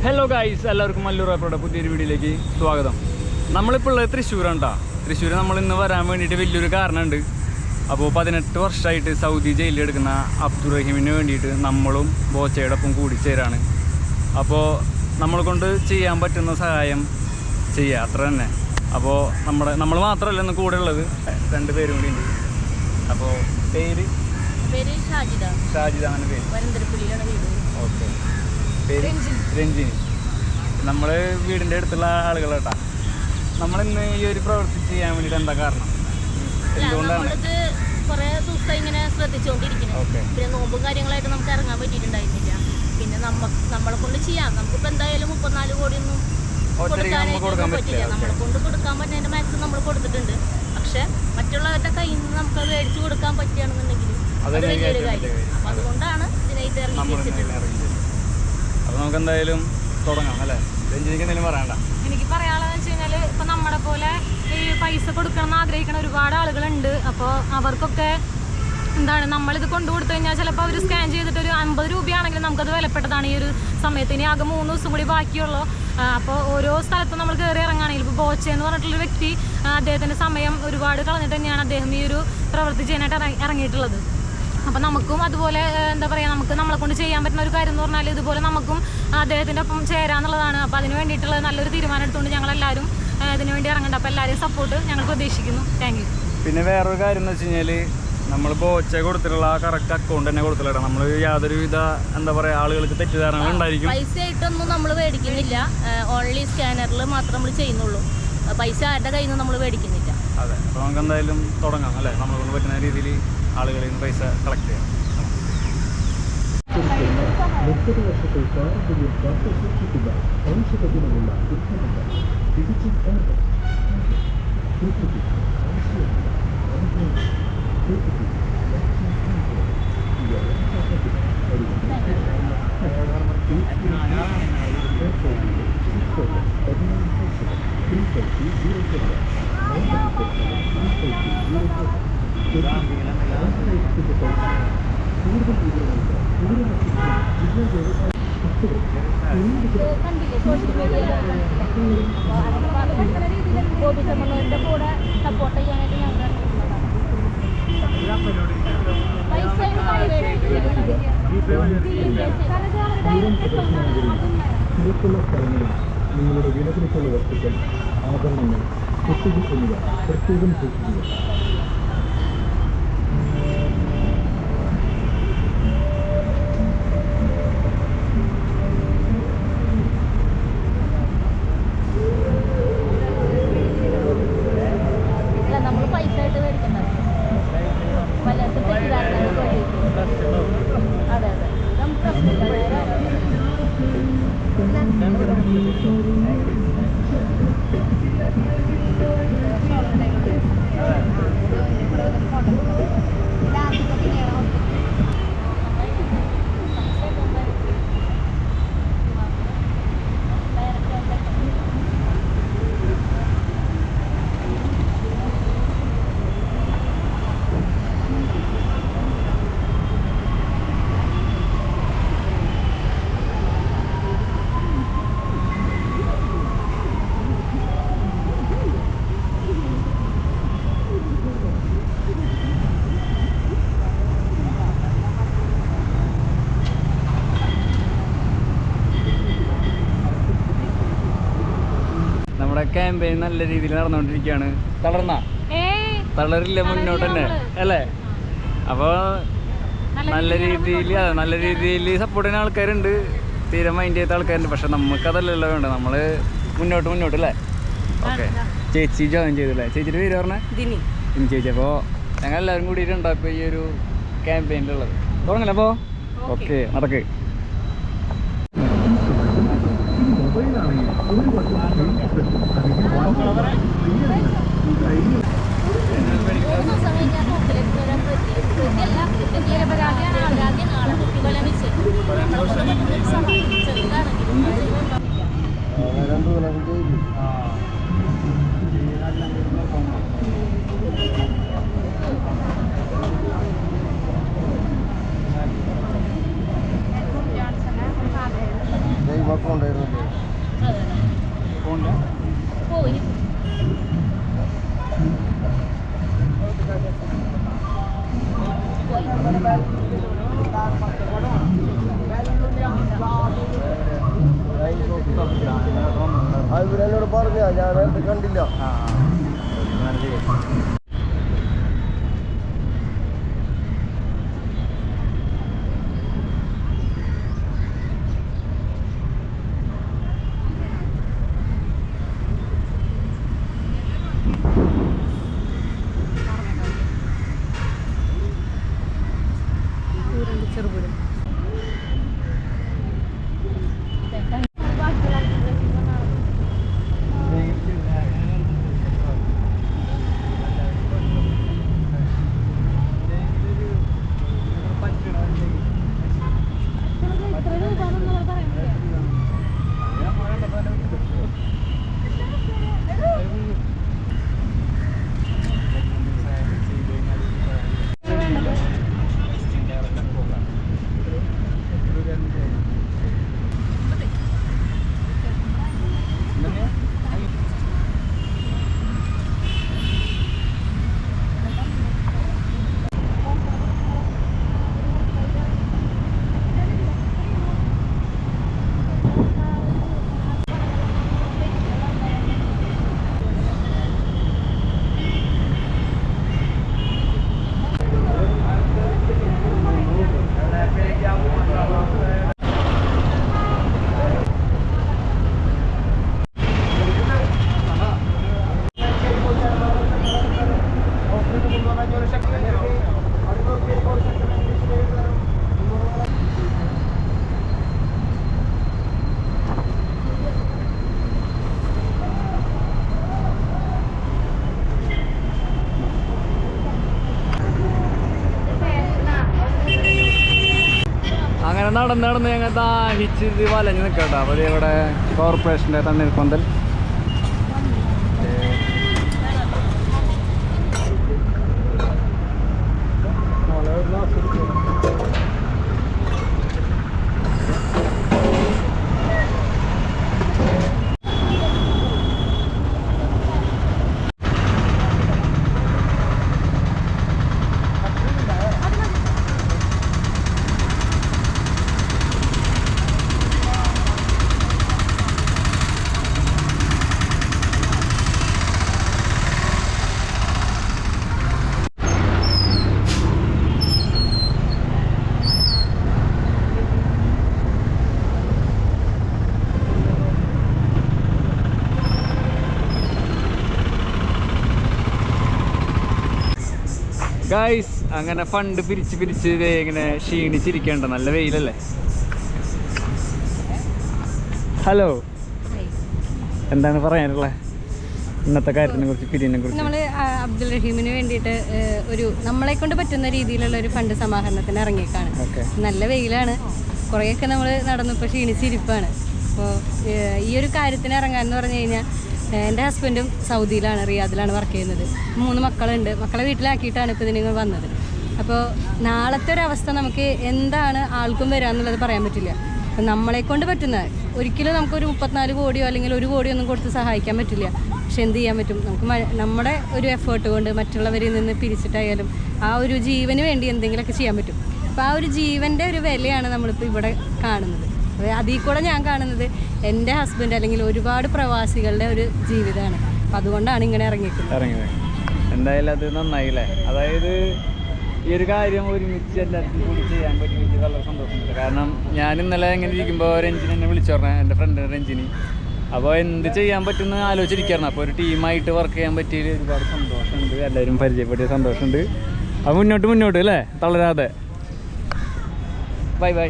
Hello guys, എല്ലാവർക്കും മല്ലൂർ ആപ്പയുടെ പുതിയൊരു വീഡിയോയിലേക്ക് സ്വാഗതം. നമ്മളിപ്പോൾ ഉള്ളത് തൃശ്ശൂരാണ് കേട്ടോ. തൃശ്ശൂർ നമ്മളിന്ന് വരാൻ വേണ്ടിയിട്ട് വലിയൊരു കാരണമുണ്ട്. അപ്പോൾ 18 വർഷമായിട്ട് സൗദി ജയിലിൽ എടുക്കുന്ന അബ്ദുറഹീമിന് വേണ്ടിയിട്ട് നമ്മളും ബോച്ചയുടെ ഒപ്പം കൂടിച്ചേരാണ്. അപ്പോൾ നമ്മളെ കൊണ്ട് ചെയ്യാൻ പറ്റുന്ന സഹായം ചെയ്യുക, അത്ര തന്നെ. അപ്പോൾ നമ്മൾ മാത്രമല്ല ഇന്ന് കൂടെ ഉള്ളത്, 2 പേരും കൂടി ഉണ്ട്. അപ്പോൾ പേര് ഷാജിദ അങ്ങനെ പേര്. ഓക്കെ, പേര് രഞ്ജിനി. നമ്മൾ വീടിൻ്റെ അടുത്തുള്ള ആളുകളാട്ടാ. നമ്മളിന്ന് ഈ ഒരു പ്രവൃത്തി ചെയ്യാൻ വേണ്ടിയിട്ട് എന്താ കാരണം, എന്തുകൊണ്ടാണ്? കുറേ ദിവസം ഇങ്ങനെ ശ്രദ്ധിച്ചുകൊണ്ടിരിക്കുന്നത്. പിന്നെ നോമ്പും കാര്യങ്ങളായിട്ട് നമുക്ക് ഇറങ്ങാൻ പറ്റിയിട്ടുണ്ടായിരുന്നില്ല. പിന്നെ നമ്മളെ കൊണ്ട് ചെയ്യാം. നമുക്കിപ്പോൾ എന്തായാലും 34 കോടിയൊന്നും കൊടുക്കാൻ പറ്റില്ല. നമ്മളെ കൊണ്ട് കൊടുക്കാൻ പറ്റുന്നതിൻ്റെ മാക്സിമം നമ്മൾ കൊടുത്തിട്ടുണ്ട്. പക്ഷെ മറ്റുള്ളവരുടെ കയ്യിൽ നിന്ന് നമുക്ക് അത് മേടിച്ചു കൊടുക്കാൻ പറ്റുകയാണെന്നുണ്ടെങ്കിൽ അത് വലിയൊരു കാര്യം. അപ്പം അതുകൊണ്ടാണ് ഇതിനായിട്ട് ഇറങ്ങിയിരിക്കുന്നത്. അപ്പോൾ നമുക്ക് എന്തായാലും തുടങ്ങാം അല്ലേ? രഞ്ജിനിക്ക് എന്തെങ്കിലും പറയണ്ട? എനിക്ക് പറയാനുള്ളതെന്ന് വെച്ച് കഴിഞ്ഞാൽ ഇപ്പം നമ്മളെ പോലെ ഈ പൈസ കൊടുക്കണം എന്ന് ആഗ്രഹിക്കുന്ന ഒരുപാട് ആളുകളുണ്ട്. അപ്പോൾ അവർക്കൊക്കെ എന്താണ്, നമ്മളിത് കൊണ്ടു കൊടുത്തു കഴിഞ്ഞാൽ ചിലപ്പോൾ അവർ സ്കാൻ ചെയ്തിട്ട് ഒരു 50 രൂപയാണെങ്കിലും നമുക്കത് വിലപ്പെട്ടതാണ്. ഈ ഒരു സമയത്ത് ഇനി ആകെ 3 ദിവസം കൂടി ബാക്കിയുള്ളൂ. അപ്പോൾ ഓരോ സ്ഥലത്തും നമ്മൾ കയറി ഇറങ്ങുകയാണെങ്കിൽ ഇപ്പോൾ ബോച്ച എന്ന് പറഞ്ഞിട്ടുള്ളൊരു വ്യക്തി അദ്ദേഹത്തിൻ്റെ സമയം ഒരുപാട് കളഞ്ഞിട്ട് തന്നെയാണ് അദ്ദേഹം ഈ ഒരു പ്രവൃത്തി ചെയ്യാനായിട്ട് ഇറങ്ങിയിട്ടുള്ളത്. അപ്പം നമുക്കും അതുപോലെ എന്താ പറയുക, നമുക്ക് നമ്മളെ കൊണ്ട് ചെയ്യാൻ പറ്റുന്ന ഒരു കാര്യം എന്ന് പറഞ്ഞാൽ ഇതുപോലെ നമുക്കും അദ്ദേഹത്തിൻ്റെ ഒപ്പം ചേരാന്നുള്ളതാണ്. അപ്പോൾ അതിന് വേണ്ടിയിട്ടുള്ള നല്ലൊരു തീരുമാനം എടുത്തുകൊണ്ട് ഞങ്ങളെല്ലാവരും ഇതിനു വേണ്ടി ഇറങ്ങുന്നുണ്ട്. അപ്പോൾ എല്ലാവരെയും സപ്പോർട്ട് ഞങ്ങൾ പ്രതീക്ഷിക്കുന്നു. Thank you. പിന്നെ വേറൊരു കാര്യം എന്ന് വെച്ച് കഴിഞ്ഞാൽ നമ്മൾ ബോച്ച കൊടുത്തിട്ടുള്ള കറക്റ്റ് അക്കൗണ്ട് തന്നെ കൊടുത്തില്ല. നമ്മൾ യാതൊരുവിധ എന്താ പറയുക ആളുകൾക്ക് തെറ്റിദ്ധാരണകൾ ഉണ്ടായിരിക്കും. പൈസ ആയിട്ടൊന്നും നമ്മൾ മേടിക്കുന്നില്ല. ഓൺലി സ്കാനറിൽ മാത്രം നമ്മൾ ചെയ്യുന്നുള്ളൂ. പൈസ ആരുടെ കയ്യിൽ നിന്ന് നമ്മൾ മേടിക്കുന്നില്ല. അതെ, അപ്പോൾ നമുക്ക് എന്തായാലും തുടങ്ങാം അല്ലേ? നമ്മളെ കൊണ്ട് പറ്റുന്ന രീതിയിൽ ആളുകളിൽ നിന്ന് പൈസ കളക്ട് ചെയ്യാം. 30 വർഷത്തെ പാരമ്പര്യം കാത്തുസൂക്ഷിക്കുന്ന ഔഷധഗുണമുള്ള ഉൽപ്പന്നങ്ങൾ തികച്ചും ബോബിസമ്മയുടെ കൂടെ സപ്പോർട്ട് ചെയ്യാനായിട്ട് ഞങ്ങൾ തിരക്കുള്ള സ്ഥലങ്ങളിൽ നിങ്ങളുടെ വിലപിടിപ്പുള്ള വസ്തുക്കൾ, ആഭരണങ്ങൾ, കുട്ടികൾ എന്നിവ പ്രത്യേകം സൂക്ഷിക്കുക. ക്യാമ്പയിൻ നല്ല രീതിയിൽ നടന്നുകൊണ്ടിരിക്കുകയാണ്. തളരില്ല, മുന്നോട്ട് തന്നെ അല്ലേ? അപ്പോൾ നല്ല രീതിയിൽ സപ്പോർട്ട് ചെയ്യുന്ന ആൾക്കാരുണ്ട്, തീരെ മൈൻഡ് ചെയ്ത ആൾക്കാരുണ്ട്. പക്ഷെ നമുക്കതല്ലല്ലോ വേണ്ട, നമ്മൾ മുന്നോട്ട് അല്ലേ? ഓക്കെ, ചേച്ചി ജോയിൻ ചെയ്തില്ലേ? ചേച്ചിയുടെ പേര് പറഞ്ഞേ? ദിനി ചേച്ചി. അപ്പോൾ ഞങ്ങൾ എല്ലാവരും കൂടിയിട്ടുണ്ടോ ഇപ്പോൾ ഈ ഒരു ക്യാമ്പയിനിലുള്ളത്? തുടങ്ങല്ലേ? അപ്പോൾ ഓക്കെ, നടക്ക്. അതെ ഫോണില്ല പോയി എന്നോട് പറഞ്ഞ ഞാൻ നേരത്തെ കണ്ടില്ല. ചെറുപുരം അങ്ങനെ നടന്ന് ഞങ്ങൾ ദാഹിച്ച് വലഞ്ഞ് നിൽക്കട്ടോ. അപ്പോൾ ഇവിടെ കോർപ്പറേഷൻ്റെ തണ്ണീർപ്പന്തൽ ഗൈസ്. അങ്ങനെ ഫണ്ട് പിരിച്ച് ഇങ്ങനെ ക്ഷീണിച്ചിരിക്കേണ്ട. നല്ല വെയിലല്ലേ. ഹലോ, എന്താണ് പറയാനുള്ളത് ഇന്നത്തെ കാര്യത്തിനെ കുറിച്ച്, പിരിവിനെ കുറിച്ച്? നമ്മൾ അബ്ദുൾ റഹീമിന് വേണ്ടിയിട്ട് ഒരു നമ്മളെ കൊണ്ട് പറ്റുന്ന രീതിയിലുള്ള ഒരു ഫണ്ട് സമാഹരണത്തിന് ഇറങ്ങിയേക്കാണ്. നല്ല വെയിലാണ്, കുറേയൊക്കെ നമ്മൾ നടന്നപ്പോൾ ക്ഷീണിച്ചിരിപ്പാണ്. അപ്പോൾ ഈ ഒരു കാര്യത്തിന് ഇറങ്ങാമെന്ന് പറഞ്ഞു കഴിഞ്ഞാൽ എൻ്റെ ഹസ്ബൻഡും സൗദിയിലാണ്, റിയാദിലാണ് വർക്ക് ചെയ്യുന്നത്. 3 മക്കളുണ്ട്. മക്കളെ വീട്ടിലാക്കിയിട്ടാണ് ഇപ്പോൾ ഇതിന് വന്നത്. അപ്പോൾ നാളത്തെ ഒരവസ്ഥ നമുക്ക് എന്താണ് ആൾക്കും വരാമെന്നുള്ളത് പറയാൻ പറ്റില്ല. അപ്പം നമ്മളെ കൊണ്ട് പറ്റുന്ന, ഒരിക്കലും നമുക്കൊരു 34 കോടിയോ അല്ലെങ്കിൽ 1 കോടിയോ ഒന്നും കൊടുത്ത് സഹായിക്കാൻ പറ്റില്ല. പക്ഷെ എന്ത് ചെയ്യാൻ പറ്റും, നമുക്ക് നമ്മുടെ ഒരു എഫേർട്ട് കൊണ്ട് മറ്റുള്ളവരിൽ നിന്ന് പിരിച്ചിട്ടായാലും ആ ഒരു ജീവന് വേണ്ടി എന്തെങ്കിലുമൊക്കെ ചെയ്യാൻ പറ്റും. അപ്പോൾ ആ ഒരു ജീവൻ്റെ ഒരു വിലയാണ് നമ്മളിപ്പോൾ ഇവിടെ കാണുന്നത്. അതിൽ കൂടെ ഞാൻ കാണുന്നത് എൻ്റെ ഹസ്ബൻഡ് അല്ലെങ്കിൽ ഒരുപാട് പ്രവാസികളുടെ ഒരു ജീവിതമാണ്. അപ്പം അതുകൊണ്ടാണ് ഇങ്ങനെ ഇറങ്ങിയത്. എന്തായാലും അത് നന്നായില്ലേ. അതായത് ഈ ഒരു കാര്യം ഒരുമിച്ച് എല്ലാവർക്കും കൂടി ചെയ്യാൻ പറ്റും. എനിക്ക് വളരെ സന്തോഷമുണ്ട്. കാരണം ഞാൻ ഇന്നലെ ഇങ്ങനെ ഇരിക്കുമ്പോൾ രഞ്ജിനി എന്നെ വിളിച്ചു പറഞ്ഞ, എൻ്റെ ഫ്രണ്ട് രഞ്ജിനി. അപ്പോൾ എന്ത് ചെയ്യാൻ പറ്റുമെന്ന് ആലോചിച്ചിരിക്കുകയായിരുന്നു. അപ്പോൾ ഒരു ടീമായിട്ട് വർക്ക് ചെയ്യാൻ പറ്റിയതിൽ ഒരുപാട് സന്തോഷമുണ്ട്. എല്ലാവരും പരിചയപ്പെട്ടിയ സന്തോഷമുണ്ട്. അപ്പോൾ മുന്നോട്ട് അല്ലേ, തളരാതെ. Bye bye.